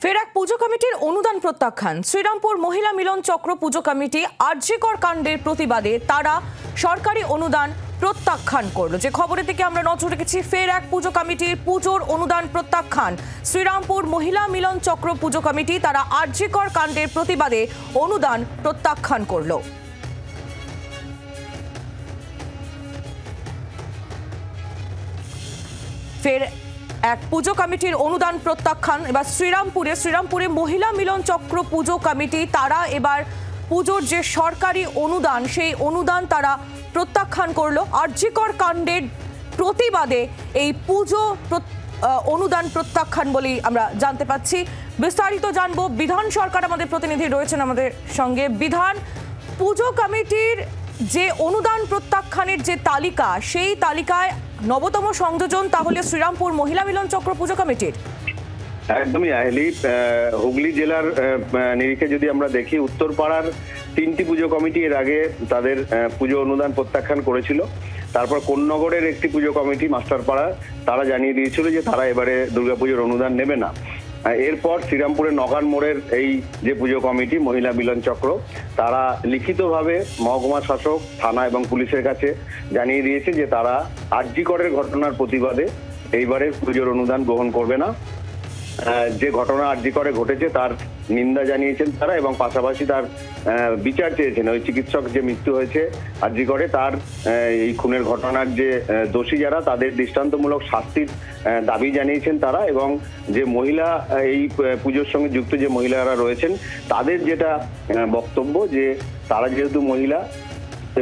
ফের এক পুজো কমিটির অনুদান প্রত্যাখ্যান। শ্রীরামপুর মহিলা মিলন চক্র পুজো কমিটি আরজিকর কাণ্ডের প্রতিবাদে তারা সরকারি অনুদান প্রত্যাখ্যান করলো। যে খবরের দিকে আমরা নজর রেখেছি, ফের এক পুজো কমিটির পুজোর অনুদান প্রত্যাখ্যান। শ্রীরামপুর মহিলা মিলন চক্র পুজো কমিটি তারা আরজিকর কাণ্ডের প্রতিবাদে অনুদান প্রত্যাখ্যান করলো। ফের এক পুজো কমিটির অনুদান প্রত্যাখ্যান। এবার শ্রীরামপুরে মহিলা মিলন চক্র পুজো কমিটি তারা এবার পুজোর যে সরকারি অনুদান সেই অনুদান তারা প্রত্যাখ্যান করলো। আরজিকর কাণ্ডের প্রতিবাদে এই পুজো অনুদান প্রত্যাখ্যান বলেই আমরা জানতে পাচ্ছি। বিস্তারিত জানবো, বিধান সরকার আমাদের প্রতিনিধি রয়েছেন আমাদের সঙ্গে। বিধান, পুজো কমিটির যে অনুদান প্রত্যাখ্যানের যে তালিকা, সেই তালিকায় নবতম সংযোজন তাহলে শ্রীরামপুর মহিলা মিলন চক্র পুজো কমিটির। একদমই আহেলি, হুগলি জেলার নিরিখে যদি আমরা দেখি, উত্তরপাড়ার 3টি পুজো কমিটি এর আগে তাদের পুজো অনুদান প্রত্যাখ্যান করেছিল। তারপর কোন্নগরের একটি পুজো কমিটি মাস্টারপাড়া, তারা জানিয়ে দিয়েছিল যে তারা এবারে দুর্গাপুজোর অনুদান নেবে না। এরপর শ্রীরামপুরের নগান মোড়ের এই যে পুজো কমিটি মহিলা মিলন চক্র, তারা লিখিতভাবে মহকুমা শাসক, থানা এবং পুলিশের কাছে জানিয়ে দিয়েছে যে তারা আরজিকরের ঘটনার প্রতিবাদে এইবারের পুজোর অনুদান গ্রহণ করবে না। যে ঘটনা আরজিকরে ঘটেছে তার নিন্দা জানিয়েছেন তারা এবং পাশাপাশি তার বিচার চেয়েছেন। ওই চিকিৎসক যে মৃত্যু হয়েছে আরজিকরে, তার এই খুনের ঘটনার যে দোষী যারা, তাদের দৃষ্টান্তমূলক শাস্তির দাবি জানিয়েছেন তারা। এবং যে মহিলা এই পুজোর সঙ্গে যুক্ত যে মহিলারা রয়েছেন, তাদের যেটা বক্তব্য যে তারা যেহেতু মহিলা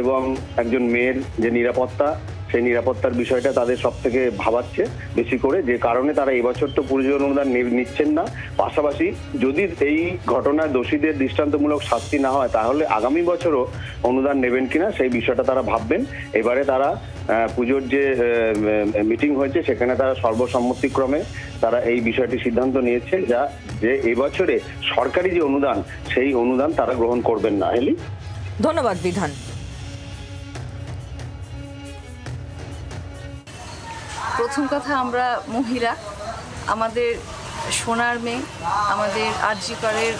এবং একজন মেয়ের যে নিরাপত্তা, সেই নিরাপত্তার বিষয়টা তাদের সব থেকে ভাবাচ্ছে বেশি করে, যে কারণে তারা এবছর তো পুজো অনুদান নিচ্ছেন না। পাশাপাশি যদি এই ঘটনার দোষীদের দৃষ্টান্তমূলক শাস্তি না হয়, তাহলে আগামী বছরও অনুদান নেবেন কিনা সেই বিষয়টা তারা ভাববেন। এবারে তারা পুজোর যে মিটিং হয়েছে সেখানে তারা সর্বসম্মতিক্রমে তারা এই বিষয়টি সিদ্ধান্ত নিয়েছে যে এবছরে সরকারি যে অনুদান, সেই অনুদান তারা গ্রহণ করবেন না। হেলি, ধন্যবাদ বিধান। প্রথম কথা, আমরা মহিলা, আমাদের সোনার মেয়ে, আমাদের আরজিকরের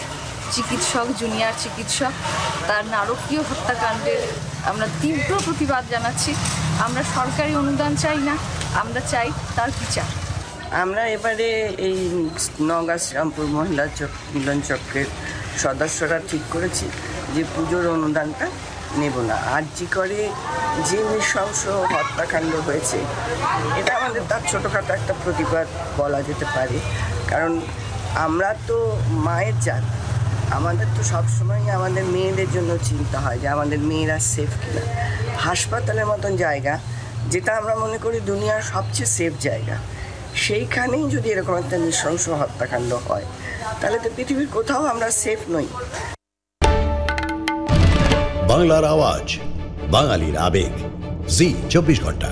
চিকিৎসক, জুনিয়র চিকিৎসক, তার নারকীয় হত্যাকাণ্ডের আমরা তীব্র প্রতিবাদ জানাচ্ছি। আমরা সরকারি অনুদান চাই না, আমরা চাই তার বিচার। আমরা এবারে এই নওগাঁ শ্রীরামপুর মহিলা মিলন চক্রের সদস্যরা ঠিক করেছি যে পুজোর অনুদানটা নেব না। আরজিকরে যে নৃশংস হত্যাকাণ্ড হয়েছে, এটা আমাদের তার ছোটোখাটো একটা প্রতিবাদ বলা যেতে পারে। কারণ আমরা তো মায়ের জাত, আমাদের তো সবসময় আমাদের মেয়েদের জন্য চিন্তা হয় যে আমাদের মেয়েরা সেফ কিনা। হাসপাতালের মতন জায়গা, যেটা আমরা মনে করি দুনিয়ার সবচেয়ে সেফ জায়গা, সেইখানেই যদি এরকম একটা নৃশংস হত্যাকাণ্ড হয়, তাহলে তো পৃথিবীর কোথাও আমরা সেফ নই। বাংলার আওয়াজ, বাঙালির আবেগ, জি 24 ঘন্টা।